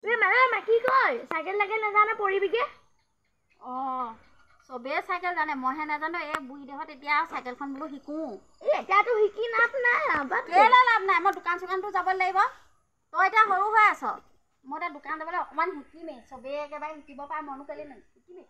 কি কয় চাইকেল লাগে নাজানে পৰিবিগে চবেই চাইকেল জানে মইহে নাজানো এই বুঢ়ী দেহত এতিয়া চাইকেলখন বোলো শিকো এতিয়াতো শিকি লাভ নাই কেলে লাভ নাই মই দোকান চোকানটো যাব লাগিব তই এতিয়া সৰু হৈ আছ মই এতিয়া দোকান যাবলৈ অকণমান শিকিমেই চবেই একেবাৰে শিকিব পাৰে মনো কেলে নাই শিকিমেই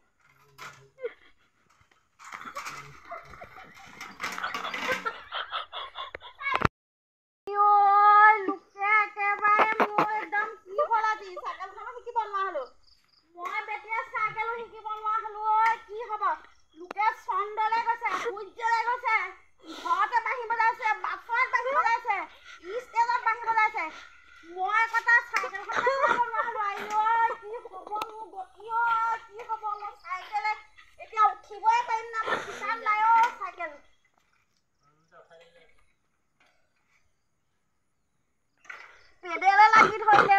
পেডেলে লাগি ধৰিলে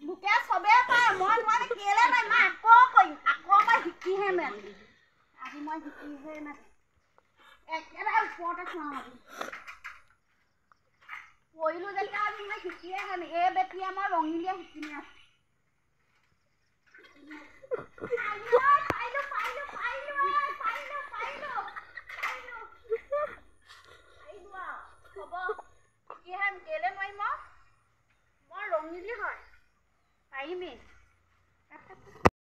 লোকে চবেই পায় মই নোৱাৰি কেলে নাই মই আকৌ কৰিম আকৌ মই শিকিহে মেল আজি মই শিকিহে মেল একেবাৰে ওপৰতে চোৱা পৰিলো যেতিয়া আজি মই শিকিয়ে মেল এই বেটিয়ে মই ৰঙিলীয়ে শিকিমে আছো কেলে নোৱাৰিম মই ৰঙিলী হয় পাৰিমেই